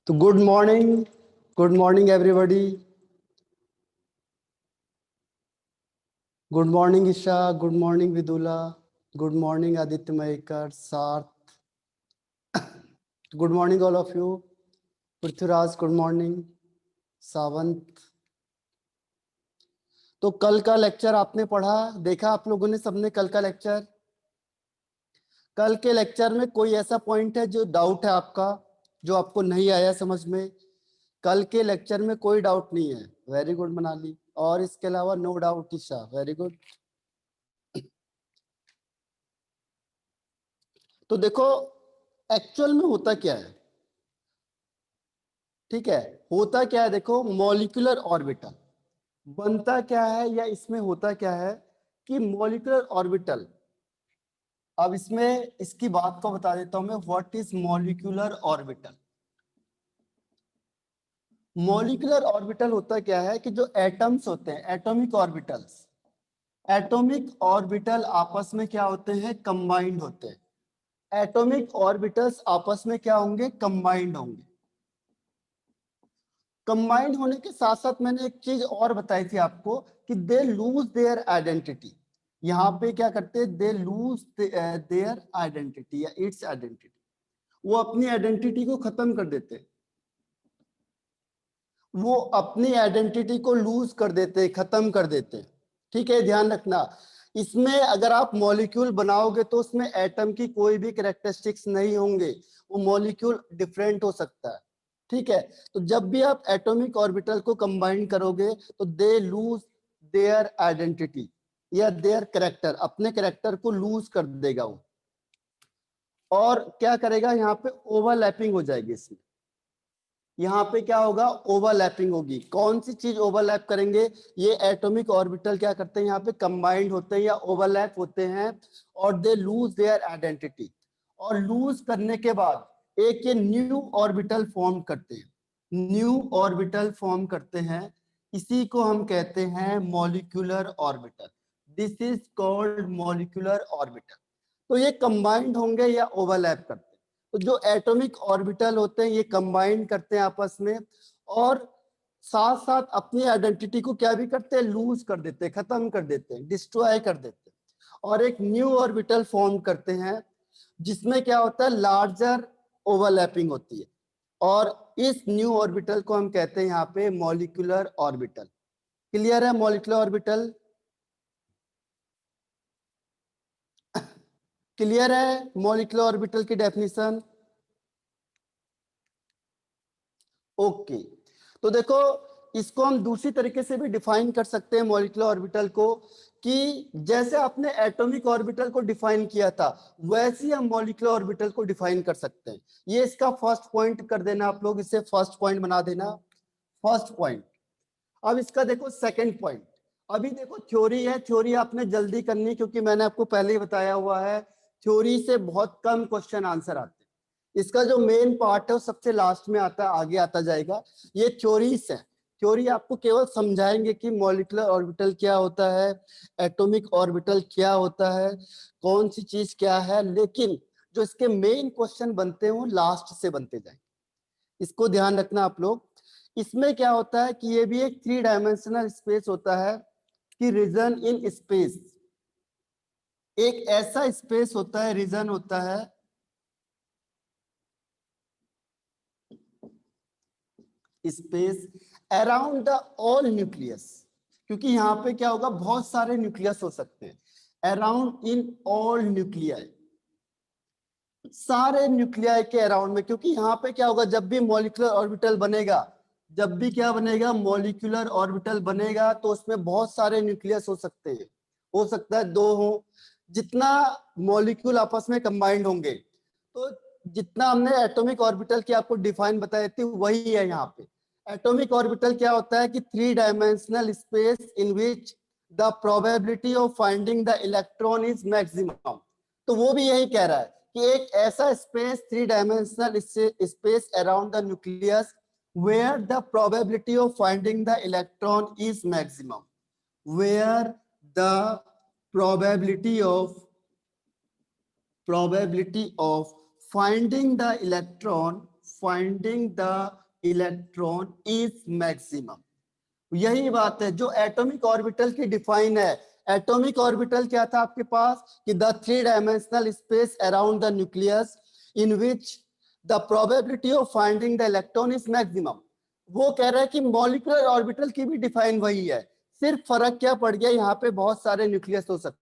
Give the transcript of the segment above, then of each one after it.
तो good morning everybody. Good morning Isha, good morning Vidula, good morning Aditya Mayekar, Sarth, good morning all of you. Prithviraj good morning, Sawant. तो कल का lecture आपने पढ़ा, देखा आप लोगों ने सबने कल का लेक्चर? कल के लेक्चर में कोई ऐसा पॉइंट है जो डाउट है आपका, जो आपको नहीं आया समझ में? कल के लेक्चर में कोई डाउट नहीं है, वेरी गुड मनाली। और इसके अलावा no doubt Isha, very good. तो देखो एक्चुअल में होता क्या है, ठीक है? होता क्या है देखो, मॉलिक्यूलर ऑर्बिटल बनता क्या है, या इसमें होता क्या है कि मॉलिक्यूलर ऑर्बिटल, अब इसमें इसकी बात को बता देता हूं मैं, what is molecular orbital. Molecular orbital होता क्या है कि जो एटम्स होते हैं, एटॉमिक ऑर्बिटल्स, एटॉमिक ऑर्बिटल आपस में क्या होते हैं, कंबाइंड होते हैं। एटॉमिक ऑर्बिटल्स आपस में क्या होंगे, कंबाइंड होंगे। कंबाइंड होने के साथ साथ मैंने एक चीज और बताई थी आपको कि दे लूज देयर आइडेंटिटी। यहाँ पे क्या करते हैं, दे लूज देयर आइडेंटिटी या इट्स आइडेंटिटी, वो अपनी आइडेंटिटी को खत्म कर देते हैं, वो अपनी आइडेंटिटी को लूज कर देते हैं, खत्म कर देते हैं। ठीक है, ध्यान रखना। इसमें अगर आप मॉलिक्यूल बनाओगे तो उसमें एटम की कोई भी कैरेक्टरिस्टिक्स नहीं होंगे, वो मॉलिक्यूल डिफरेंट हो सकता है। ठीक है, तो जब भी आप एटॉमिक ऑर्बिटल को कंबाइन करोगे तो दे लूज देयर आइडेंटिटी या देयर कैरेक्टर, अपने कैरेक्टर को लूज कर देगा वो। और क्या करेगा, यहाँ पे ओवरलैपिंग हो जाएगी इसमें। यहाँ पे क्या होगा, ओवरलैपिंग होगी। कौन सी चीज ओवरलैप करेंगे, ये एटॉमिक ऑर्बिटल क्या करते हैं, यहाँ पे कंबाइंड होते हैं या ओवरलैप होते हैं, और दे लूज देयर आइडेंटिटी। और लूज करने के बाद एक ये न्यू ऑर्बिटल फॉर्म करते हैं, न्यू ऑर्बिटल फॉर्म करते हैं। इसी को हम कहते हैं molecular orbital. This is called molecular orbital. तो ये कंबाइंड होंगे या ओवरलैप करते हैं। तो जो एटॉमिक ऑर्बिटल होते हैं ये कंबाइन करते हैं आपस में, और साथ साथ अपनी आइडेंटिटी को क्या भी करते हैं, लूज कर देते हैं, खत्म कर देते हैं, डिस्ट्रॉय कर देते हैं, और एक न्यू ऑर्बिटल फॉर्म करते हैं जिसमें क्या होता है, लार्जर ओवरलैपिंग होती है। और इस न्यू ऑर्बिटल को हम कहते हैं यहाँ पे मॉलिक्यूलर ऑर्बिटल। क्लियर है मॉलिक्यूलर ऑर्बिटल? क्लियर है मॉलिक्यूलर ऑर्बिटल की डेफिनेशन? ओके, तो देखो इसको हम दूसरी तरीके से भी डिफाइन कर सकते हैं मॉलिक्यूलर ऑर्बिटल को, कि जैसे आपने एटॉमिक ऑर्बिटल को डिफाइन किया था वैसे ही हम मॉलिक्यूलर ऑर्बिटल को डिफाइन कर सकते हैं। ये इसका फर्स्ट पॉइंट कर देना आप लोग, इसे फर्स्ट पॉइंट बना देना, फर्स्ट पॉइंट। अब इसका देखो सेकंड पॉइंट। अभी देखो थ्योरी है, थ्योरी आपने जल्दी करनी है क्योंकि मैंने आपको पहले ही बताया हुआ है थ्योरी से बहुत कम क्वेश्चन आंसर आते हैं। इसका जो मेन पार्ट है वो सबसे लास्ट में आता है, आगे आता जाएगा। ये थ्योरीज है, थ्योरी आपको केवल समझाएंगे कि मॉलिक्यूलर ऑर्बिटल क्या होता है, एटॉमिक ऑर्बिटल क्या होता है, कौन सी चीज क्या है, लेकिन जो इसके मेन क्वेश्चन बनते हैं वो लास्ट से बनते जाएंगे। इसको ध्यान रखना आप लोग। इसमें क्या होता है कि ये भी एक 3 डायमेंशनल स्पेस होता है, कि रीजन इन स्पेस, एक ऐसा स्पेस होता है, रीजन होता है space around the all nucleus, क्योंकि यहाँ पे क्या होगा, बहुत सारे न्यूक्लियस हो सकते हैं। अराउंड इन ऑल न्यूक्लियाई, सारे न्यूक्लियाई के अराउंड में, क्योंकि यहाँ पे क्या होगा, जब भी मॉलिक्यूलर ऑर्बिटल बनेगा, जब भी क्या बनेगा, मॉलिक्यूलर ऑर्बिटल बनेगा, तो उसमें बहुत सारे न्यूक्लियस हो सकते हैं। हो सकता है 2 हो, जितना मॉलिक्यूल आपस में कंबाइंड होंगे। तो जितना हमने एटॉमिक ऑर्बिटल की आपको डिफाइन बताई थी वही है यहाँ पे। एटॉमिक ऑर्बिटल क्या होता है कि 3 dimensional space in which the probability of finding the electron is maximum. तो वो भी यही कह रहा है कि एक ऐसा space, 3 dimensional space around the nucleus where the probability of finding the electron is maximum, where the probability of finding the electron finding the electron is maximum. यही बात है जो एटॉमिक ऑर्बिटल की डिफाइन है। एटॉमिक ऑर्बिटल क्या था आपके पास कि the 3 dimensional space around the nucleus in which the probability of finding the electron is maximum. वो कह रहा है कि मॉलिक्यूलर ऑर्बिटल की भी डिफाइन वही है, सिर्फ फर्क क्या पड़ गया, यहाँ पे बहुत सारे न्यूक्लियस हो सकते,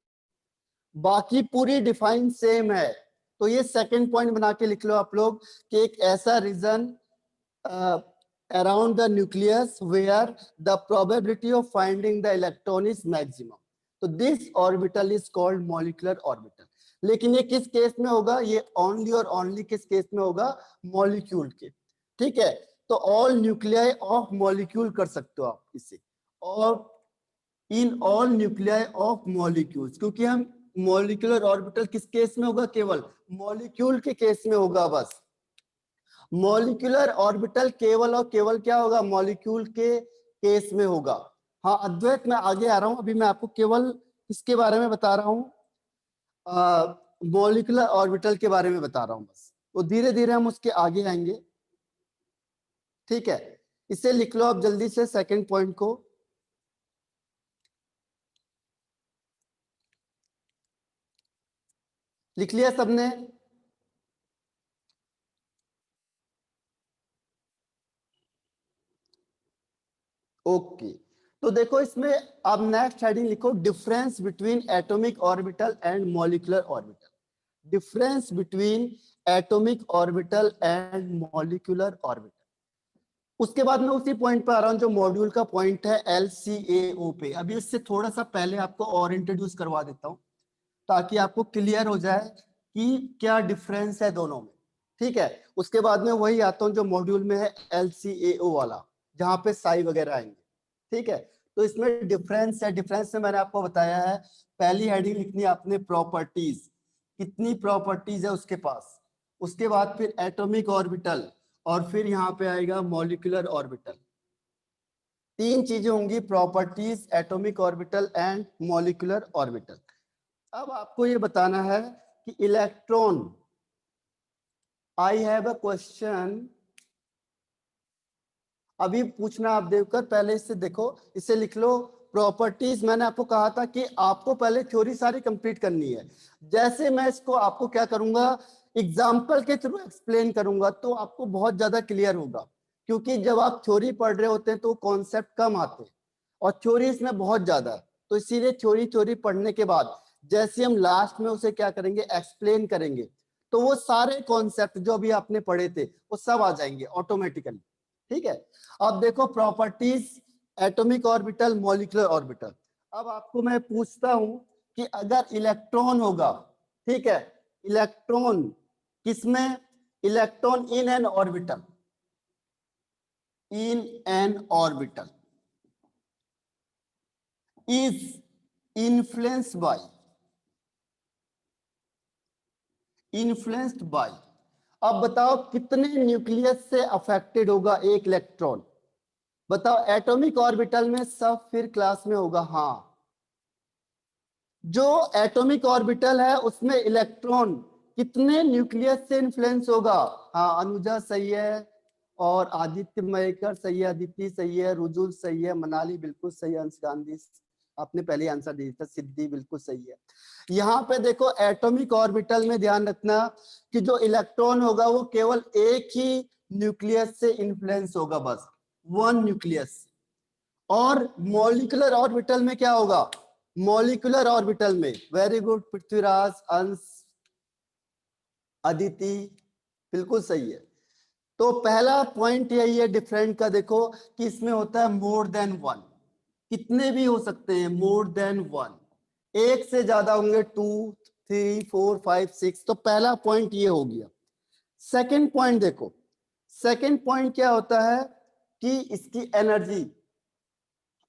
बाकी पूरी डिफाइन सेम है। तो ये सेकंड पॉइंट बना के लिख लो आप लोग कि एक ऐसा reason around the nucleus where the probability of finding the electron is maximum. तो this orbital is called molecular orbital। लेकिन ये किस केस में होगा, ये only और only किस केस में होगा, मॉलिक्यूल के। ठीक है, तो all nuclei of molecule कर सकते हो आप इसे, और in all nuclei of molecules, क्योंकि हम molecular orbital किस केस में होगा, केवल मॉलिक्यूल के केस में होगा बस। मॉलिक्यूलर ऑर्बिटल केवल और केवल क्या होगा, मॉलिक्यूल के केस में होगा। हाँ अद्वैत, मैं आगे आ रहा हूं, अभी मैं आपको केवल इसके बारे में बता रहा हूँ, मॉलिक्यूलर ऑर्बिटल के बारे में बता रहा हूं बस, तो धीरे धीरे हम उसके आगे आएंगे। ठीक है, इसे लिख लो आप जल्दी से सेकंड पॉइंट को। लिख लिया सबने? ओके, तो देखो इसमें अब नेक्स्ट हेडिंग लिखो, difference between atomic orbital and molecular orbital. Difference between atomic orbital and molecular orbital. उसके बाद मैं उसी पॉइंट पे आ रहा हूं जो मॉड्यूल का पॉइंट है LCAO पे। अभी इससे थोड़ा सा पहले आपको और इंट्रोड्यूस करवा देता हूं ताकि आपको क्लियर हो जाए कि क्या डिफरेंस है दोनों में। ठीक है, उसके बाद में वही आता हूं जो मॉड्यूल में है LCAO वाला, जहां पे साई वगैरह आएंगे। ठीक है, तो इसमें डिफरेंस है। डिफरेंस में मैंने आपको बताया है, पहली हेडिंग लिखनी है आपने प्रॉपर्टीज, कितनी प्रॉपर्टीज है उसके पास। उसके बाद फिर एटॉमिक ऑर्बिटल, और फिर यहाँ पे आएगा मॉलिक्यूलर ऑर्बिटल। तीन चीजें होंगी, properties, atomic orbital and molecular orbital. अब आपको ये बताना है कि electron, I have a question, अभी पूछना आप देवकर, पहले इससे देखो, इसे लिख लो प्रॉपर्टीज। मैंने आपको कहा था कि आपको पहले थ्योरी सारी कंप्लीट करनी है। जैसे मैं इसको आपको क्या करूंगा, एग्जाम्पल के थ्रू एक्सप्लेन करूंगा तो आपको बहुत ज्यादा क्लियर होगा, क्योंकि जब आप थ्योरी पढ़ रहे होते हैं तो कॉन्सेप्ट कम आते हैं और थ्योरी इसमें बहुत ज्यादा है। तो इसीलिए थ्योरी पढ़ने के बाद जैसे हम लास्ट में उसे क्या करेंगे, एक्सप्लेन करेंगे, तो वो सारे कॉन्सेप्ट जो अभी आपने पढ़े थे वो सब आ जाएंगे ऑटोमेटिकली। ठीक है, अब देखो properties, atomic orbital, molecular orbital. अब आपको मैं पूछता हूं कि अगर इलेक्ट्रॉन होगा, ठीक है, इलेक्ट्रॉन किसमें, electron in an orbital, in an orbital is influenced by, अब बताओ कितने न्यूक्लियस से अफेक्टेड होगा एक इलेक्ट्रॉन। बताओ, एटॉमिक ऑर्बिटल में सब फिर क्लास में होगा। हाँ, जो एटॉमिक ऑर्बिटल है उसमें इलेक्ट्रॉन कितने न्यूक्लियस से इन्फ्लुएंस होगा। हाँ, अनुजा सही है, और आदित्य मयेकर सही है, अदिति सही है, रुजुल सही है, मनाली बिल्कुल सही है, अंश गांधी आपने पहले आंसर दिया था, सिद्धि बिल्कुल सही है। यहाँ पे देखो एटॉमिक ऑर्बिटल में ध्यान रखना कि जो इलेक्ट्रॉन होगा वो केवल एक ही न्यूक्लियस से इन्फ्लुएंस होगा, बस वन न्यूक्लियस। और मॉलिक्यूलर ऑर्बिटल में क्या होगा, मॉलिक्यूलर ऑर्बिटल में, वेरी गुड पृथ्वीराज, अंश, अदिति बिल्कुल सही है। तो पहला पॉइंट यही है डिफरेंट का, देखो कि इसमें होता है मोर देन वन, कितने भी हो सकते हैं, मोर देन वन, एक से ज्यादा होंगे, 2 3 4 5 6। तो पहला पॉइंट ये हो गया। सेकंड पॉइंट देखो, सेकंड पॉइंट क्या होता है कि इसकी एनर्जी।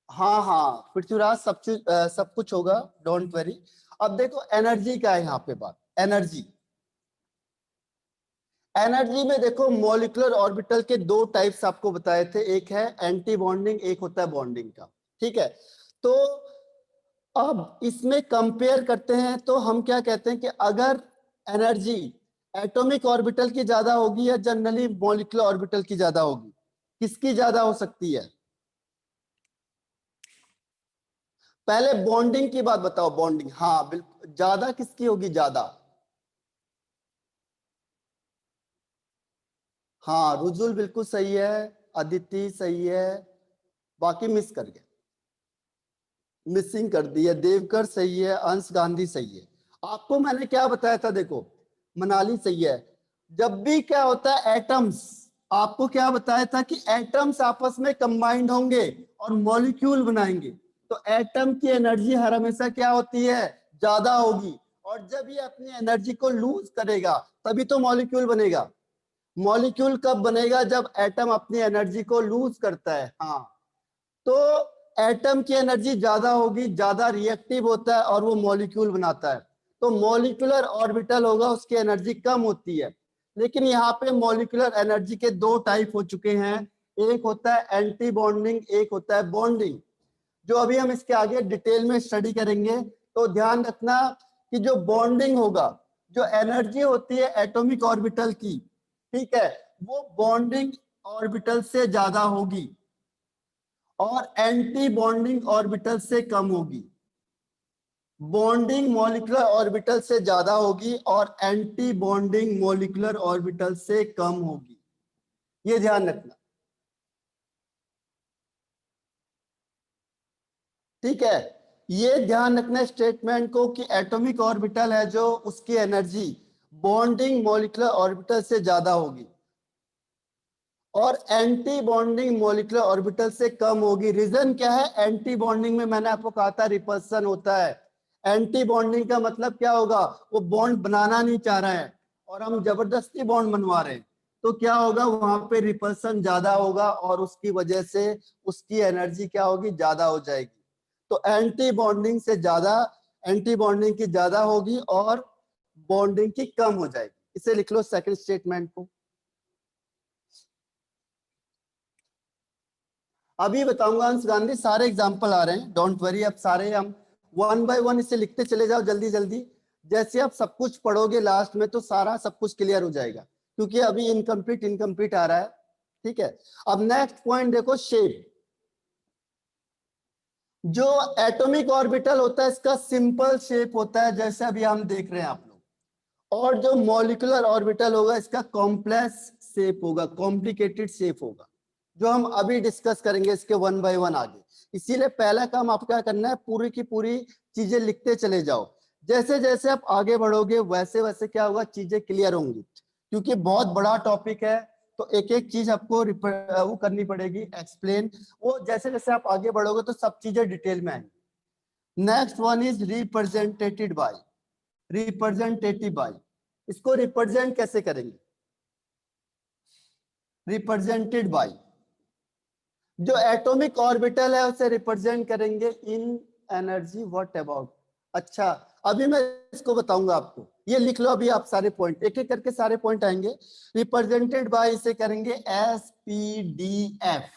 हाँ हाँ पृथ्वीराज, सब कुछ होगा, डोंट वरी। अब देखो एनर्जी का है यहाँ पे बात, एनर्जी। एनर्जी में देखो मॉलिक्यूलर ऑर्बिटल के दो टाइप्स आपको बताए थे, एक है एंटी बॉन्डिंग, एक होता है बॉन्डिंग का। ठीक है, तो अब इसमें कंपेयर करते हैं तो हम क्या कहते हैं कि अगर एनर्जी एटॉमिक ऑर्बिटल की ज्यादा होगी या जनरली मॉलिक्यूलर ऑर्बिटल की ज्यादा होगी? किसकी ज्यादा हो सकती है? पहले बॉन्डिंग की बात बताओ। बॉन्डिंग, हाँ बिल्कुल, ज्यादा किसकी होगी? ज्यादा, हाँ रुजुल बिल्कुल सही है, अदिति सही है, बाकी मिस कर गए, मिसिंग कर दी है। देवकर सही है, अंश गांधी सही है। आपको मैंने क्या बताया था, देखो मनाली सही है। जब भी क्या होता है एटम्स, आपको क्या बताया था कि एटम्स आपस में कंबाइंड होंगे और मॉलिक्यूल बनाएंगे, तो एटम की एनर्जी हर हमेशा क्या होती है? ज्यादा होगी। और जब ये अपनी एनर्जी को लूज करेगा तभी तो मॉलिक्यूल बनेगा। मॉलिक्यूल कब बनेगा? जब एटम अपनी एनर्जी को लूज करता है। हाँ, तो एटम की एनर्जी ज्यादा होगी, ज्यादा रिएक्टिव होता है और वो मॉलिक्यूल बनाता है। तो मॉलिक्यूलर ऑर्बिटल होगा, उसकी एनर्जी कम होती है। लेकिन यहाँ पे मॉलिक्यूलर एनर्जी के दो टाइप हो चुके हैं, एक होता है एंटी बॉन्डिंग, एक होता है बॉन्डिंग, जो अभी हम इसके आगे डिटेल में स्टडी करेंगे। तो ध्यान रखना कि जो बॉन्डिंग होगा, जो एनर्जी होती है एटॉमिक ऑर्बिटल की, ठीक है, वो बॉन्डिंग ऑर्बिटल से ज्यादा होगी और एंटी बॉन्डिंग ऑर्बिटल से कम होगी। बॉन्डिंग मॉलिक्यूलर ऑर्बिटल से ज्यादा होगी और एंटी बॉन्डिंग मॉलिक्यूलर ऑर्बिटल से कम होगी, ये ध्यान रखना, ठीक है। ये ध्यान रखना स्टेटमेंट को कि एटॉमिक ऑर्बिटल है जो, उसकी एनर्जी बॉन्डिंग मॉलिक्यूलर ऑर्बिटल से ज्यादा होगी और एंटी बॉन्डिंग मॉलिक्यूलर ऑर्बिटल से कम होगी। रीजन क्या है? एंटी बॉन्डिंग में मैंने आपको कहा था रिपल्सन होता है। एंटी बॉन्डिंग का मतलब क्या होगा? वो बॉन्ड बनाना नहीं चाह रहा है और हम जबरदस्ती बॉन्ड बनवा रहे हैं, तो क्या होगा? वहां पे रिपल्सन ज्यादा होगा और उसकी वजह से उसकी एनर्जी क्या होगी? ज्यादा हो जाएगी। तो एंटी बॉन्डिंग से ज्यादा, एंटी बॉन्डिंग की ज्यादा होगी और बॉन्डिंग की कम हो जाएगी। इसे लिख लो सेकंड स्टेटमेंट को। अभी बताऊंगा अंश गांधी, सारे एग्जाम्पल आ रहे हैं, डोंट वरी। अब सारे हम वन बाय वन इसे लिखते चले जाओ जल्दी जल्दी। जैसे आप सब कुछ पढ़ोगे लास्ट में तो सारा सब कुछ क्लियर हो जाएगा, क्योंकि अभी इनकम्प्लीट इनकम्प्लीट आ रहा है, ठीक है। अब नेक्स्ट पॉइंट देखो, शेप। जो एटॉमिक ऑर्बिटल होता है इसका सिंपल शेप होता है, जैसे अभी हम देख रहे हैं आप लोग। और जो मॉलिक्यूलर ऑर्बिटल होगा इसका कॉम्प्लेक्स शेप होगा, कॉम्प्लिकेटेड शेप होगा, जो हम अभी डिस्कस करेंगे इसके वन बाय वन आगे। इसीलिए पहला काम आपको क्या करना है, पूरी की पूरी चीजें लिखते चले जाओ। जैसे जैसे आप आगे बढ़ोगे वैसे वैसे क्या होगा, चीजें क्लियर होंगी, क्योंकि बहुत बड़ा टॉपिक है। तो एक एक चीज आपको वो करनी पड़ेगी, एक्सप्लेन। वो जैसे जैसे आप आगे बढ़ोगे तो सब चीजें डिटेल में आएंगी। Next one is represented by, representative by. इसको रिप्रेजेंट कैसे करेंगे? रिप्रेजेंटेड बाय, जो एटॉमिक ऑर्बिटल है उसे रिप्रेजेंट करेंगे इन एनर्जी व्हाट अबाउट। अच्छा, अभी मैं इसको बताऊंगा आपको, ये लिख लो अभी आप सारे पॉइंट, एक एक करके सारे पॉइंट आएंगे। रिप्रेजेंटेड बाय इसे करेंगे एसपीडीएफ,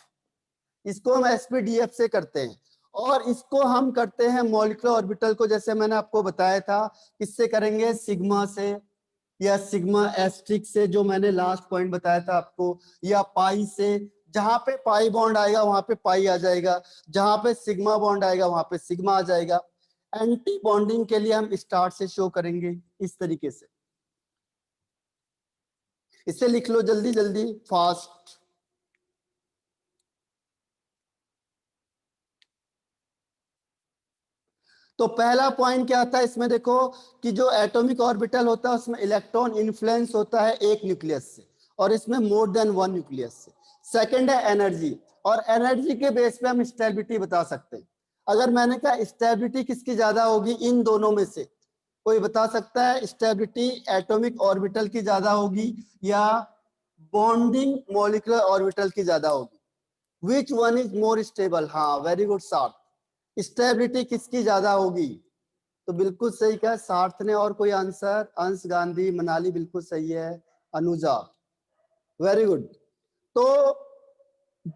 इसको हम एसपीडीएफ से करते हैं। और इसको हम करते हैं मॉलिक्यूलर ऑर्बिटल को, जैसे मैंने आपको बताया था, किससे करेंगे? सिग्मा से या सिग्मा एस्ट्रिक से, जो मैंने लास्ट पॉइंट बताया था आपको, या पाई से। जहां पे पाई बॉन्ड आएगा वहां पे पाई आ जाएगा, जहां पे सिग्मा बॉन्ड आएगा वहां पे सिग्मा आ जाएगा। एंटी बॉन्डिंग के लिए हम स्टार से शो करेंगे इस तरीके से। इसे लिख लो जल्दी जल्दी, फास्ट। तो पहला पॉइंट क्या था इसमें, देखो कि जो एटॉमिक ऑर्बिटल होता है उसमें इलेक्ट्रॉन इन्फ्लुएंस होता है एक न्यूक्लियस से, और इसमें मोर देन वन न्यूक्लियस से। सेकंड है एनर्जी, और एनर्जी के बेस पे हम स्टेबिलिटी बता सकते हैं। अगर मैंने कहा स्टेबिलिटी किसकी ज्यादा होगी इन दोनों में से, कोई बता सकता है? स्टेबिलिटी एटॉमिक ऑर्बिटल की ज्यादा होगी या बॉन्डिंग मॉलिक्यूलर ऑर्बिटल की ज्यादा होगी? Which one is more stable? हाँ वेरी गुड सार्थ, स्टेबिलिटी किसकी ज्यादा होगी? तो बिल्कुल सही कहा सार्थ ने। और कोई आंसर? अंश गांधी, मनाली बिल्कुल सही है, अनुजा वेरी गुड। तो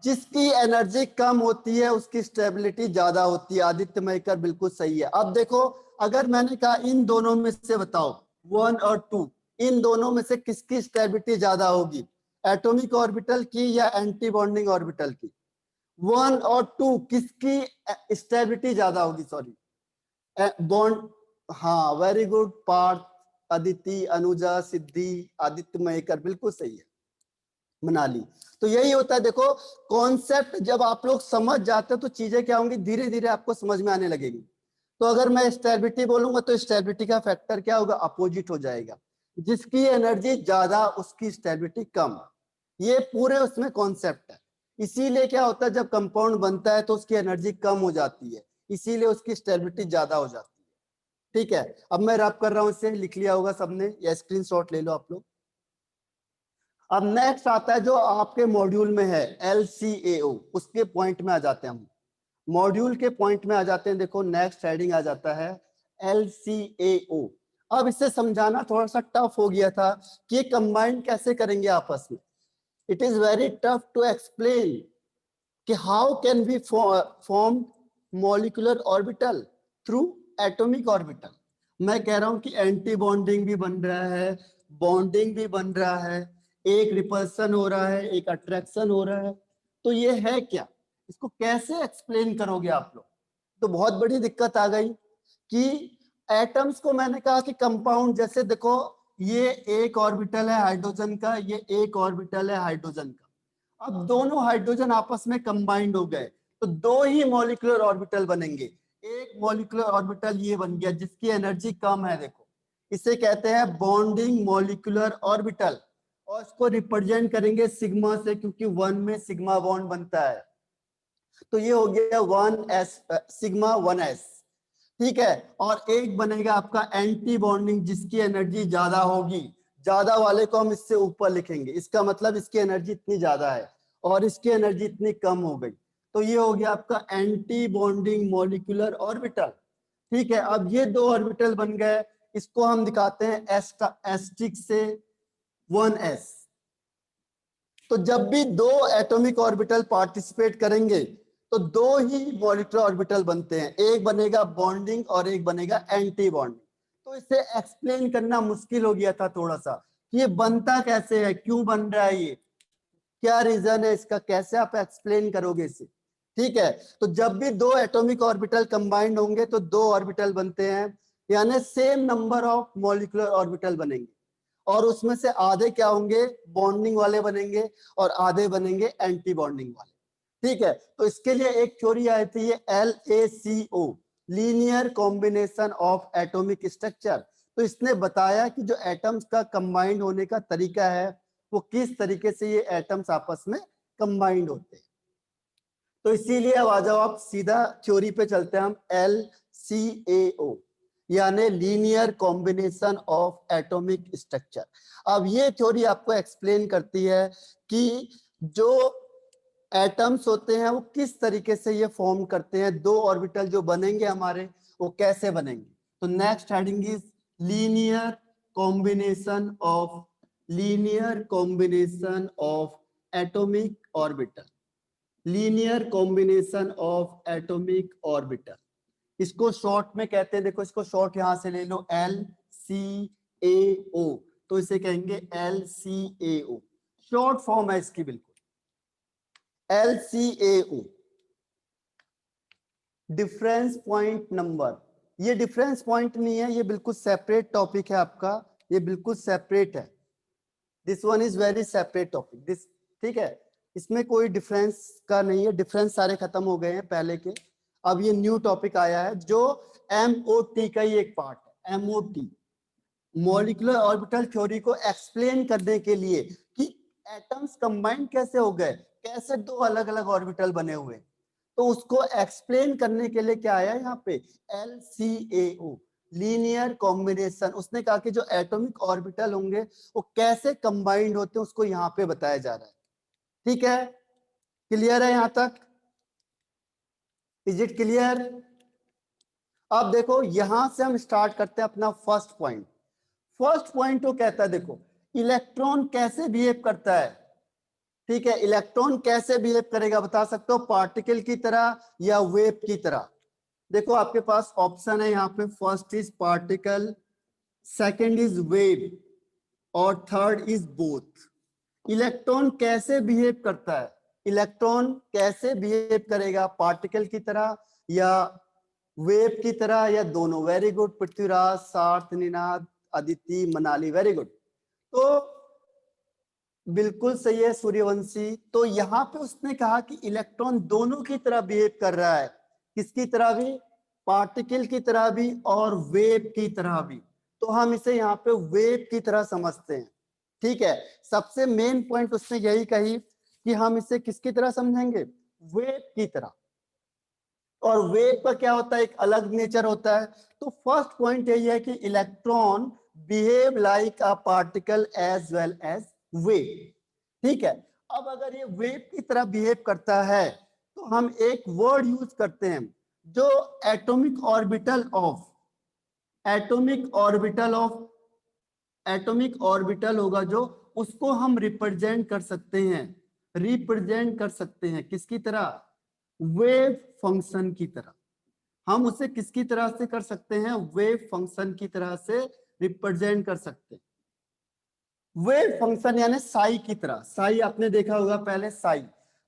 जिसकी एनर्जी कम होती है उसकी स्टेबिलिटी ज्यादा होती है, आदित्य मयकर बिल्कुल सही है। अब देखो, अगर मैंने कहा इन दोनों में से बताओ वन और टू, इन दोनों में से किसकी स्टेबिलिटी ज्यादा होगी, एटॉमिक ऑर्बिटल की या एंटी बॉन्डिंग ऑर्बिटल की? 1 और 2 किसकी स्टेबिलिटी ज्यादा होगी? Sorry, bond. हाँ, वेरी गुड पार्थ, अदिति, अनुजा, सिद्धि, आदित्य मयेकर, बिल्कुल सही है, मनाली। तो यही होता है, देखो कॉन्सेप्ट जब आप लोग समझ जाते हो तो चीजें क्या होंगी, धीरे धीरे आपको समझ में आने लगेगी। तो अगर मैं स्टेबिलिटी बोलूंगा तो स्टेबिलिटी का फैक्टर क्या होगा, अपोजिट हो जाएगा। जिसकी एनर्जी ज्यादा उसकी स्टेबिलिटी कम। ये पूरे उसमें कॉन्सेप्ट है। इसीलिए क्या होता है, जब कंपाउंड बनता है तो उसकी एनर्जी कम हो जाती है, इसीलिए उसकी स्टेबिलिटी ज्यादा हो जाती है। ठीक है, अब मैं रब कर रहा हूं, इसे लिख लिया होगा सबने, या स्क्रीनशॉट ले लो आप लोग। अब नेक्स्ट आता है जो आपके मॉड्यूल में है, LCAO, उसके पॉइंट में आ जाते हैं हम, मॉड्यूल के पॉइंट में आ जाते हैं। देखो नेक्स्ट हेडिंग आ जाता है LCAO। अब इसे समझाना थोड़ा सा टफ हो गया था कि ये कंबाइन कैसे करेंगे आपस में। It is very tough to explain कि how can we form molecular orbital through atomic orbital. मैं कह रहा हूं कि एंटी बॉन्डिंग भी बन रहा है, बॉन्डिंग भी बन रहा है, एक रिपल्सन हो रहा है, एक अट्रैक्शन हो रहा है। तो ये है क्या, इसको कैसे एक्सप्लेन करोगे आप लोग? तो बहुत बड़ी दिक्कत आ गई कि एटम्स को मैंने कहा कि कंपाउंड, जैसे देखो ये एक ऑर्बिटल है हाइड्रोजन का, ये एक ऑर्बिटल है हाइड्रोजन का। अब दोनों हाइड्रोजन आपस में कंबाइंड हो गए तो दो ही मॉलिक्यूलर ऑर्बिटल बनेंगे। एक मॉलिक्यूलर ऑर्बिटल ये बन गया जिसकी एनर्जी कम है, देखो इसे कहते हैं बॉन्डिंग मॉलिक्यूलर ऑर्बिटल, और इसको रिप्रेजेंट करेंगे सिग्मा से, क्योंकि 1 में सिग्मा बॉन्ड बनता है। तो ये हो गया 1s, सिग्मा 1s। ठीक है, और एक बनेगा आपका एंटी बॉन्डिंग जिसकी एनर्जी ज्यादा होगी, ज्यादा वाले को हम इससे ऊपर लिखेंगे, इसका मतलब इसकी एनर्जी इतनी ज्यादा है और इसकी एनर्जी इतनी कम हो गई। तो ये हो गया आपका एंटी बॉन्डिंग मॉलिक्यूलर ऑर्बिटल। ठीक है, अब ये दो ऑर्बिटल बन गए, इसको हम दिखाते हैं एस्टिक से 1s। तो जब भी दो एटॉमिक ऑर्बिटल पार्टिसिपेट करेंगे तो दो ही मॉलिक्यूलर ऑर्बिटल बनते हैं, एक बनेगा बॉन्डिंग और एक बनेगा एंटी बॉन्डिंग। तो इसे एक्सप्लेन करना मुश्किल हो गया था थोड़ा सा कि ये बनता कैसे है, क्यों बन रहा है, ये क्या रीजन है इसका, कैसे आप एक्सप्लेन करोगे इसे। ठीक है, तो जब भी दो एटॉमिक ऑर्बिटल कंबाइंड होंगे तो दो ऑर्बिटल बनते हैं, यानी same number of molecular orbital बनेंगे, और उसमें से आधे क्या होंगे, बॉन्डिंग वाले बनेंगे और आधे बनेंगे एंटी बॉन्डिंग वाले। ठीक है, तो इसके लिए एक थ्योरी आई थी, ये LACO, linear combination of atomic structure. तो इसने बताया कि जो एटम्स का कंबाइंड होने का तरीका है वो किस तरीके से ये एटम्स आपस में कंबाइंड होते हैं। तो इसीलिए अब आ जाओ आप सीधा थ्योरी पे चलते हैं हम, LCAO यानी linear combination of atomic structure. अब ये थ्योरी आपको एक्सप्लेन करती है कि जो एटम्स होते हैं वो किस तरीके से ये फॉर्म करते हैं, दो ऑर्बिटल जो बनेंगे हमारे वो कैसे बनेंगे। तो next heading is linear combination of, linear combination of atomic orbital, linear combination of atomic orbital. इसको शॉर्ट में कहते हैं, देखो इसको शॉर्ट यहां से ले लो, LCAO। तो इसे कहेंगे LCAO, शॉर्ट फॉर्म है इसकी बिल्कुल, LCAO। डिफरेंस पॉइंट नंबर, ये डिफरेंस पॉइंट नहीं है, ये बिल्कुल सेपरेट टॉपिक है आपका, ये बिल्कुल सेपरेट है। This one is very separate topic this. ठीक है, इसमें कोई डिफरेंस का नहीं है, डिफरेंस सारे खत्म हो गए हैं पहले के। अब ये न्यू टॉपिक आया है जो MOT का ही एक पार्ट है, MOT, मॉलिक्यूलर ऑर्बिटल थ्योरी को एक्सप्लेन करने के लिए कि एटम्स कंबाइंड कैसे हो गए, कैसे दो अलग अलग ऑर्बिटल बने हुए। तो उसको एक्सप्लेन करने के लिए क्या आया यहाँ पे, LCAO, लीनियर कॉम्बिनेशन। उसने कहा कि जो एटॉमिक ऑर्बिटल होंगे वो कैसे कंबाइंड होते हैं, उसको यहाँ पे बताया जा रहा है। ठीक है, क्लियर है यहाँ तक, इज इट क्लियर? अब देखो यहां से हम स्टार्ट करते हैं अपना फर्स्ट पॉइंट। फर्स्ट पॉइंट वो कहता है, देखो इलेक्ट्रॉन कैसे बिहेव करता है। ठीक है, इलेक्ट्रॉन कैसे बिहेव करेगा बता सकते हो, पार्टिकल की तरह या वेव की तरह। देखो आपके पास ऑप्शन है यहाँ पे, first is particle, second is wave, और थर्ड इज बोथ। इलेक्ट्रॉन कैसे बिहेव करता है, इलेक्ट्रॉन कैसे बिहेव करेगा, पार्टिकल की तरह या वेव की तरह या दोनों। वेरी गुड पृथ्वीराज, सार्थ, निनाद, अदिति, मनाली, वेरी गुड। तो बिल्कुल सही है सूर्यवंशी। तो यहाँ पे उसने कहा कि इलेक्ट्रॉन दोनों की तरह बिहेव कर रहा है। किसकी तरह भी, पार्टिकल की तरह भी और वेव की तरह भी। तो हम इसे यहाँ पे वेव की तरह समझते हैं। ठीक है, सबसे मेन पॉइंट उसने यही कही कि हम इसे किसकी तरह समझेंगे, वेव की तरह। और वेव का क्या होता है, एक अलग नेचर होता है। तो फर्स्ट पॉइंट यही है कि electron behave like a particle as well as wave. ठीक है, अब अगर ये वेव की तरह बिहेव करता है तो हम एक वर्ड यूज करते हैं जो atomic orbital of, atomic orbital of, atomic orbital होगा जो, उसको हम रिप्रेजेंट कर सकते हैं, रिप्रेजेंट कर सकते हैं किसकी तरह, वेव फंक्शन की तरह। हम उसे किसकी तरह से कर सकते हैं, वेव फंक्शन की तरह से रिप्रेजेंट कर सकते हैं। वेव फंक्शन यानी साई की तरह। साई आपने देखा होगा पहले, साई।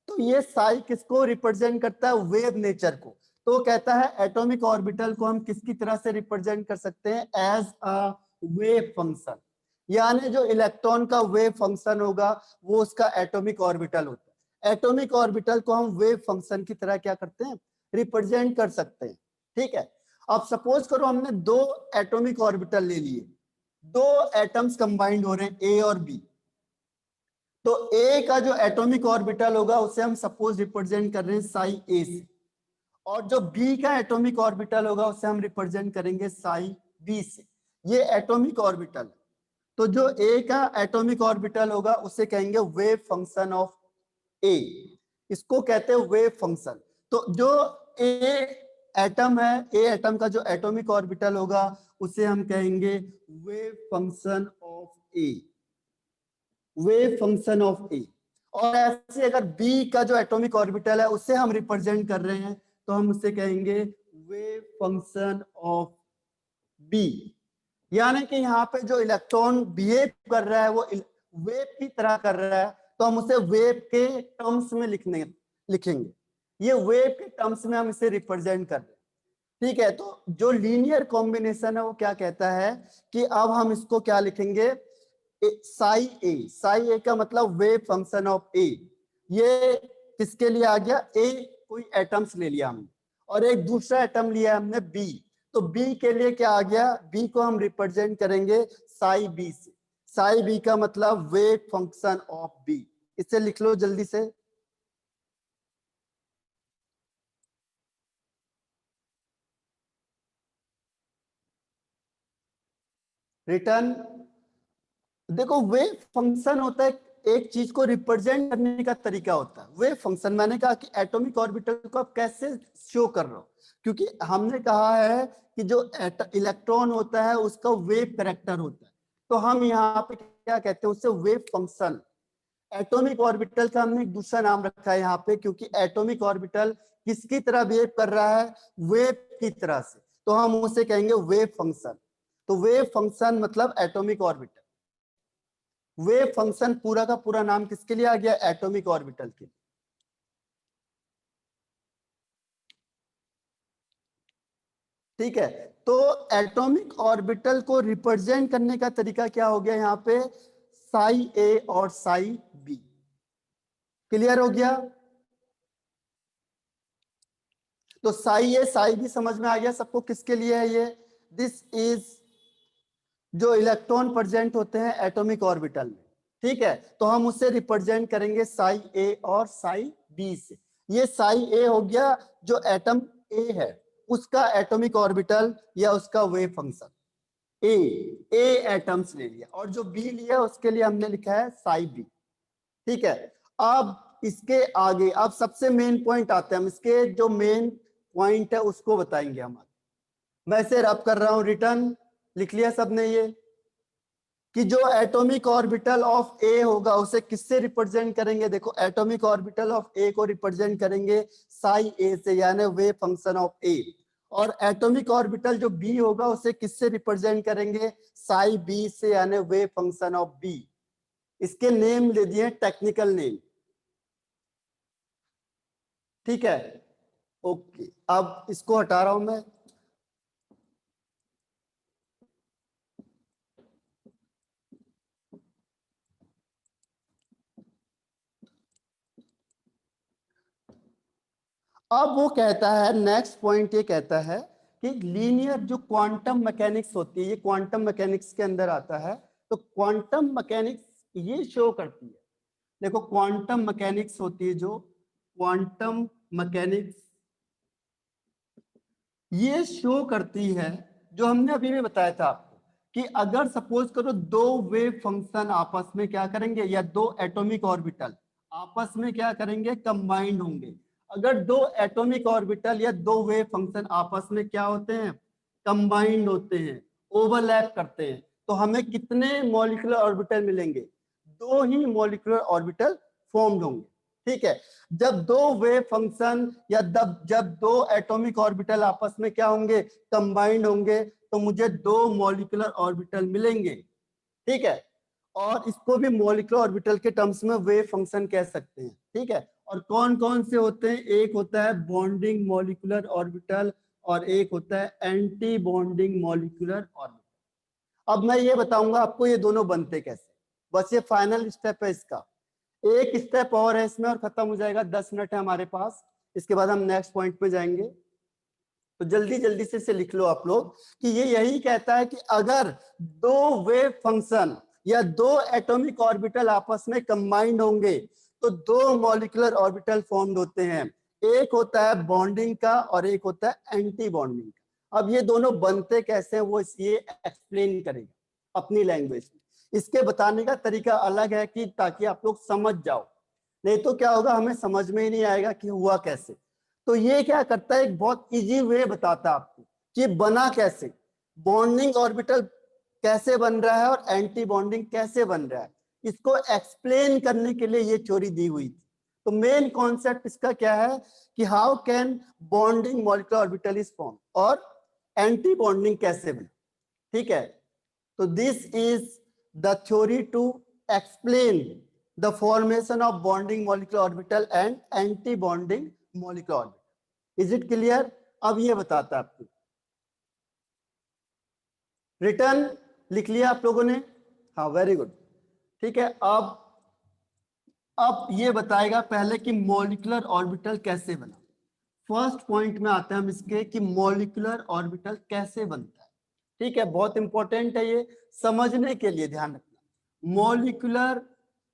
तो ये साई किसको रिप्रेजेंट करता है, वेव नेचर को। तो कहता है एटॉमिक ऑर्बिटल को हम किसकी तरह से रिप्रेजेंट कर सकते हैं, एज अ वेव फंक्शन। यानी जो इलेक्ट्रॉन का वेव फंक्शन होगा वो उसका एटॉमिक ऑर्बिटल होता है। एटॉमिक ऑर्बिटल को हम वेव फंक्शन की तरह क्या करते हैं, रिप्रेजेंट कर सकते हैं। ठीक है, अब सपोज करो हमने दो एटॉमिक ऑर्बिटल ले लिए, दो एटम्स कंबाइंड हो रहे हैं ए और बी। तो ए का जो एटॉमिक ऑर्बिटल होगा उसे हम सपोज रिप्रेजेंट कर रहे हैं साई ए से, और जो बी का एटॉमिक ऑर्बिटल होगा उसे हम रिप्रेजेंट करेंगे साई बी से। ये एटॉमिक ऑर्बिटल। तो जो ए का एटॉमिक ऑर्बिटल होगा उसे कहेंगे वेव फंक्शन ऑफ ए, इसको कहते हैं वेव फंक्शन। तो जो ए एटम है, ए एटम का जो एटॉमिक ऑर्बिटल होगा उसे हम कहेंगे wave function of A, wave function of A. और ऐसे अगर बी का जो एटॉमिक ऑर्बिटल है उसे हम रिप्रेजेंट कर रहे हैं तो हम उसे कहेंगे वेव फंक्शन ऑफ बी। यानी कि यहाँ पे जो इलेक्ट्रॉन बिहेव कर रहा है वो वेव की तरह कर रहा है, तो हम उसे वेव के टर्म्स में लिखेंगे। ये वेव के टर्म्स में हम इसे रिप्रेजेंट कर रहे हैं। ठीक है, तो जो लीनियर कॉम्बिनेशन है वो क्या कहता है कि अब हम इसको क्या लिखेंगे, साई ए। साई ए का मतलब वेव फंक्शन ऑफ ए। ये किसके लिए आ गया, ए कोई एटम्स ले लिया हमने और एक दूसरा एटम लिया हमने बी। तो बी के लिए क्या आ गया, बी को हम रिप्रेजेंट करेंगे साई बी से। साई बी का मतलब वेव फंक्शन ऑफ बी। इसे लिख लो जल्दी से। रिटर्न, देखो वेव फंक्शन होता है एक चीज को रिप्रेजेंट करने का तरीका होता है वेव फंक्शन। मैंने कहा कि एटॉमिक ऑर्बिटल को आप कैसे शो कर रहे हो, क्योंकि हमने कहा है कि जो इलेक्ट्रॉन होता है उसका वेव कैरेक्टर होता है। तो हम यहाँ पे क्या कहते हैं, उससे वेव फंक्शन। एटॉमिक ऑर्बिटल का हमने एक दूसरा नाम रखा है यहाँ पे, क्योंकि एटॉमिक ऑर्बिटल किसकी तरह बिहेव कर रहा है, वेव की तरह से। तो हम उसे कहेंगे वेव फंक्शन। तो वेव फंक्शन मतलब एटॉमिक ऑर्बिटल। वेव फंक्शन पूरा का पूरा नाम किसके लिए आ गया, एटॉमिक ऑर्बिटल के। ठीक है, तो एटॉमिक ऑर्बिटल को रिप्रेजेंट करने का तरीका क्या हो गया यहाँ पे, साई ए और साई बी। क्लियर हो गया। तो साई ए साई बी समझ में आ गया सबको किसके लिए है ये। दिस इज जो इलेक्ट्रॉन प्रेजेंट होते हैं एटॉमिक ऑर्बिटल में। ठीक है, तो हम उसे रिप्रेजेंट करेंगे साई ए और साई बी से। ये साई ए हो गया जो एटम ए है उसका एटॉमिक ऑर्बिटल या उसका वेव फंक्शन। ए, ए एटम्स ले लिया, और जो बी लिया उसके लिए हमने लिखा है साई बी। ठीक है, अब इसके आगे अब सबसे मेन पॉइंट आते हैं, हम इसके जो मेन पॉइंट है उसको बताएंगे हम। मैं इसे रब कर रहा हूं, रिटर्न लिख लिया सबने ये, कि जो एटॉमिक ऑर्बिटल ऑफ ए होगा उसे किससे रिप्रेजेंट करेंगे। देखो एटॉमिक ऑर्बिटल ऑफ ए को रिप्रेजेंट करेंगे साई ए से, यानी वेव फंक्शन ऑफ ए। और एटॉमिक ऑर्बिटल जो बी होगा उसे किससे रिप्रेजेंट करेंगे, साई बी से, यानी वेव फंक्शन ऑफ बी। इसके नेम ले दिए टेक्निकल नेम, ठीक है। ओके, अब इसको हटा रहा हूं मैं। अब वो कहता है, नेक्स्ट पॉइंट ये कहता है कि लीनियर जो क्वांटम मैकेनिक्स होती है, ये क्वांटम मैकेनिक्स के अंदर आता है। तो क्वांटम मैकेनिक्स ये शो करती है, देखो क्वांटम मैकेनिक्स होती है जो क्वांटम मैकेनिक्स ये शो करती है, जो हमने अभी भी बताया था आपको, कि अगर सपोज करो दो वेव फंक्शन आपस में क्या करेंगे, या दो एटॉमिक ऑर्बिटल आपस में क्या करेंगे, कंबाइंड होंगे। अगर दो एटॉमिक ऑर्बिटल या दो वेव फंक्शन आपस में क्या होते हैं, कंबाइंड होते हैं, ओवरलैप करते हैं, तो हमें कितने मॉलिक्यूलर ऑर्बिटल मिलेंगे, दो ही मॉलिक्यूलर ऑर्बिटल फॉर्म्ड होंगे, ठीक है। जब दो वेव फंक्शन या जब दो एटॉमिक ऑर्बिटल आपस में क्या होंगे, कंबाइंड होंगे, तो मुझे दो मॉलिक्यूलर ऑर्बिटल मिलेंगे, ठीक है। और इसको भी मॉलिक्यूलर ऑर्बिटल के टर्म्स में वेव फंक्शन कह सकते हैं, ठीक है। और कौन कौन से होते हैं, एक होता है बॉन्डिंग मॉलिक्यूलर ऑर्बिटल और एक होता है एंटी बॉन्डिंग मॉलिक्यूलर ऑर्बिटल। अब मैं ये बताऊंगा आपको ये दोनों बनते कैसे, बस ये फाइनल स्टेप है इसका। एक स्टेप और है इसमें और खत्म हो जाएगा, 10 मिनट है हमारे पास, इसके बाद हम नेक्स्ट पॉइंट पे जाएंगे। तो जल्दी जल्दी से इसे लिख लो आप लोग, कि ये यही कहता है कि अगर दो वेव फंक्शन या दो एटॉमिक ऑर्बिटल आपस में कंबाइंड होंगे तो दो मॉलिक्यूलर ऑर्बिटल फॉर्म्ड होते हैं, एक होता है बॉन्डिंग का और एक होता है एंटी बॉन्डिंग का। अब ये दोनों बनते कैसे हैं वो ये एक्सप्लेन करेगा अपनी लैंग्वेज में। इसके बताने का तरीका अलग है, कि ताकि आप लोग समझ जाओ, नहीं तो क्या होगा, हमें समझ में ही नहीं आएगा कि हुआ कैसे। तो ये क्या करता है, एक बहुत इजी वे बताता है आपको कि बना कैसे, बॉन्डिंग ऑर्बिटल कैसे बन रहा है और एंटी बॉन्डिंग कैसे बन रहा है, इसको एक्सप्लेन करने के लिए ये थ्योरी दी हुई थी। तो मेन कॉन्सेप्ट इसका क्या है कि how can bonding molecular orbital is form, और एंटी बॉन्डिंग कैसे बने, ठीक है। तो this is the theory to explain the formation of bonding molecular orbital and anti bonding molecular orbital. Is it clear? अब ये बताता है आपको, रिटर्न लिख लिया आप लोगों ने, हाँ वेरी गुड, ठीक है। अब ये बताएगा पहले कि मॉलिक्यूलर ऑर्बिटल कैसे बना। फर्स्ट पॉइंट में आते हैं हम इसके कि मॉलिक्यूलर ऑर्बिटल कैसे बनता है, ठीक है, बहुत इंपॉर्टेंट है ये समझने के लिए, ध्यान रखना। मॉलिक्यूलर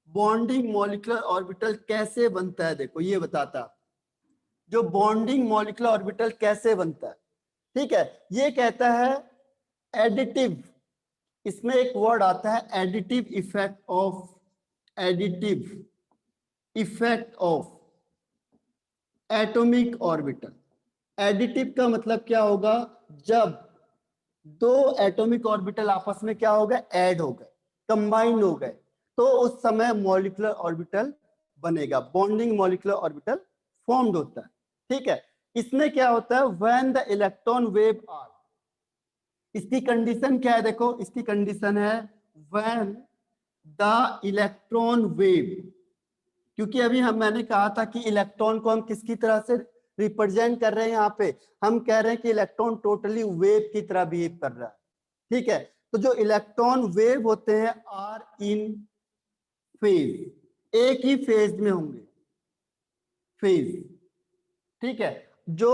बॉन्डिंग मॉलिक्यूलर ऑर्बिटल कैसे बनता है, देखो ये बताता, जो बॉन्डिंग मॉलिक्यूलर ऑर्बिटल कैसे बनता है, ठीक है। ये कहता है एडिटिव, इसमें एक वर्ड आता है additive effect of, additive effect of atomic orbital. Additive का मतलब क्या होगा, जब दो एटॉमिक ऑर्बिटल आपस में क्या हो गए, ऐड हो गए, कंबाइन हो गए, तो उस समय मॉलिक्यूलर ऑर्बिटल बनेगा, बॉन्डिंग मॉलिक्यूलर ऑर्बिटल फॉर्म्ड होता है, ठीक है। इसमें क्या होता है, when the electron wave are, इसकी कंडीशन क्या है, देखो इसकी कंडीशन है व्हेन द इलेक्ट्रॉन वेव, क्योंकि अभी मैंने कहा था कि इलेक्ट्रॉन को हम किसकी तरह से रिप्रेजेंट कर रहे हैं, यहाँ पे हम कह रहे हैं कि इलेक्ट्रॉन टोटली वेव की तरह बिहेव कर रहा है, ठीक है। तो जो इलेक्ट्रॉन वेव होते हैं आर इन फेज, एक ही फेज में होंगे, फेज, ठीक है। जो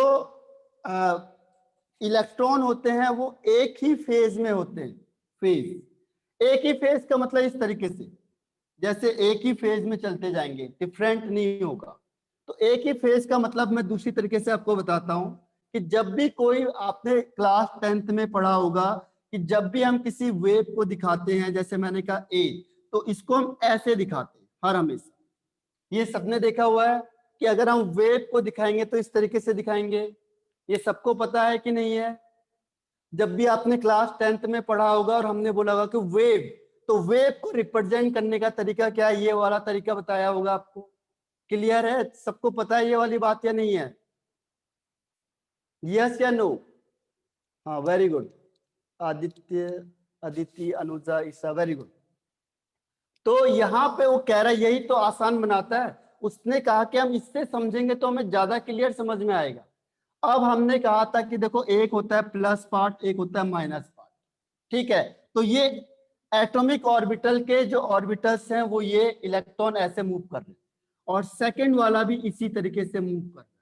इलेक्ट्रॉन होते हैं वो एक ही फेज में होते हैं, फेज, एक ही फेज का मतलब इस तरीके से, जैसे एक ही फेज में चलते जाएंगे, डिफरेंट नहीं होगा। तो एक ही फेज का मतलब मैं दूसरी तरीके से आपको बताता हूं, कि जब भी कोई, आपने क्लास 10th में पढ़ा होगा कि जब भी हम किसी वेव को दिखाते हैं, जैसे मैंने कहा ए, तो इसको हम ऐसे दिखाते हैं हर हमेशा, ये सबने देखा हुआ है कि अगर हम वेव को दिखाएंगे तो इस तरीके से दिखाएंगे, ये सबको पता है कि नहीं है। जब भी आपने क्लास 10th में पढ़ा होगा और हमने बोला होगा कि वेव, तो वेव को रिप्रेजेंट करने का तरीका क्या है, ये वाला तरीका बताया होगा आपको। क्लियर है, सबको पता है ये वाली बात या नहीं है, यस या नो? हाँ वेरी गुड, आदित्य, अदिति, अनुजा, ईसा, वेरी गुड। तो यहाँ पे वो कह रहा है यही तो आसान बनाता है। उसने कहा कि हम इससे समझेंगे तो हमें ज्यादा क्लियर समझ में आएगा। अब हमने कहा था कि देखो एक होता है प्लस पार्ट, एक होता है माइनस पार्ट, ठीक है। तो ये एटॉमिक ऑर्बिटल के जो ऑर्बिटल्स हैं वो ये इलेक्ट्रॉन ऐसे मूव कर रहे हैं, और सेकंड वाला भी इसी तरीके से मूव कर रहा है,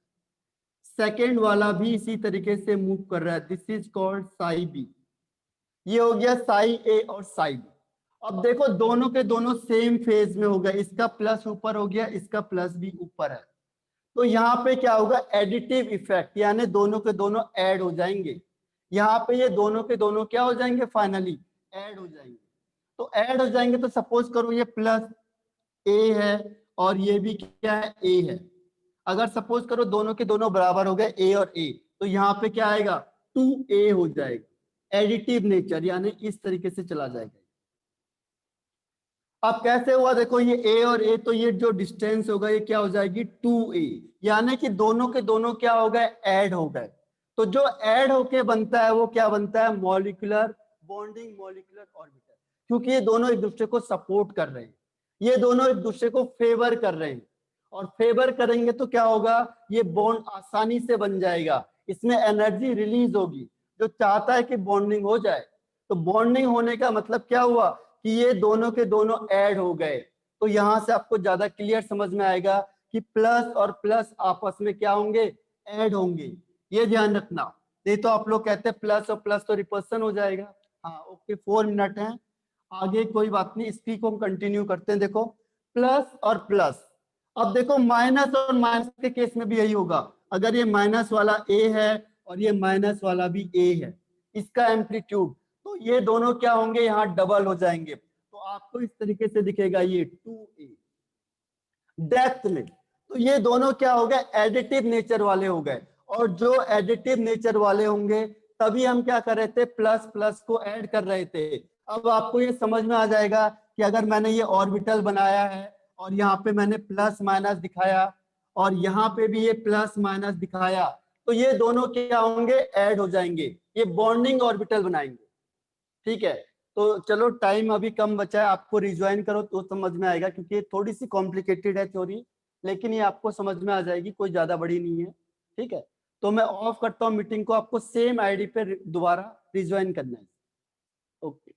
सेकंड वाला भी इसी तरीके से मूव कर रहा है। This is called psi B. ये हो गया साई ए और साई बी। अब देखो दोनों के दोनों सेम फेज में हो गए, इसका प्लस ऊपर हो गया, इसका प्लस भी ऊपर है। तो यहाँ पे क्या होगा, एडिटिव इफेक्ट, यानी दोनों के दोनों ऐड हो जाएंगे। यहाँ पे ये दोनों के दोनों क्या हो जाएंगे, फाइनली ऐड हो जाएंगे। तो ऐड हो जाएंगे तो सपोज करो ये प्लस ए है और ये भी क्या है, ए है। अगर सपोज करो दोनों के दोनों बराबर हो गए ए और ए, तो यहाँ पे क्या आएगा, 2a हो जाएगा। एडिटिव नेचर, यानी इस तरीके से चला जाएगा। अब कैसे हुआ, देखो ये a और a, तो ये जो डिस्टेंस होगा ये क्या हो जाएगी, 2a, यानी कि दोनों के दोनों क्या हो गए, ऐड हो गए। तो जो ऐड होके बनता है वो क्या बनता है, मॉलिक्यूलर बॉन्डिंग मॉलिक्यूलर ऑर्बिटल। क्योंकि ये दोनों एक दूसरे को सपोर्ट कर रहे हैं, ये दोनों एक दूसरे को फेवर कर रहे हैं, और फेवर करेंगे तो क्या होगा, ये बॉन्ड आसानी से बन जाएगा, इसमें एनर्जी रिलीज होगी। जो चाहता है कि बॉन्डिंग हो जाए, तो बॉन्डिंग होने का मतलब क्या हुआ कि ये दोनों के दोनों ऐड हो गए। तो यहां से आपको ज्यादा क्लियर समझ में आएगा कि प्लस और प्लस आपस में क्या होंगे, ऐड होंगे। ये ध्यान रखना, नहीं तो आप लोग कहते हैं प्लस और प्लस तो रिपल्सन हो जाएगा। हाँ ओके, 4 मिनट है, आगे कोई बात नहीं, इसी को हम कंटिन्यू करते हैं। देखो प्लस और प्लस, अब देखो माइनस और माइनस के केस में भी यही होगा। अगर ये माइनस वाला ए है और ये माइनस वाला भी ए है, इसका एम्पलीट्यूड, तो ये दोनों क्या होंगे, यहाँ डबल हो जाएंगे। तो आपको इस तरीके से दिखेगा ये 2a डेप्थ में। तो ये दोनों क्या हो गए, एडिटिव नेचर वाले हो गए। और जो एडिटिव नेचर वाले होंगे तभी हम क्या कर रहे थे, प्लस प्लस को ऐड कर रहे थे। अब आपको ये समझ में आ जाएगा कि अगर मैंने ये ऑर्बिटल बनाया है और यहाँ पे मैंने प्लस माइनस दिखाया और यहाँ पे भी ये प्लस माइनस दिखाया, तो ये दोनों क्या होंगे, ऐड हो जाएंगे, ये बॉन्डिंग ऑर्बिटल बनाएंगे। ठीक है, तो चलो टाइम अभी कम बचा है, आपको रिज्वाइन करो तो समझ में आएगा, क्योंकि थोड़ी सी कॉम्प्लिकेटेड है थ्योरी, लेकिन ये आपको समझ में आ जाएगी, कोई ज्यादा बड़ी नहीं है। ठीक है, तो मैं ऑफ करता हूँ मीटिंग को, आपको सेम आईडी पे दोबारा रिज्वाइन करना है। ओके।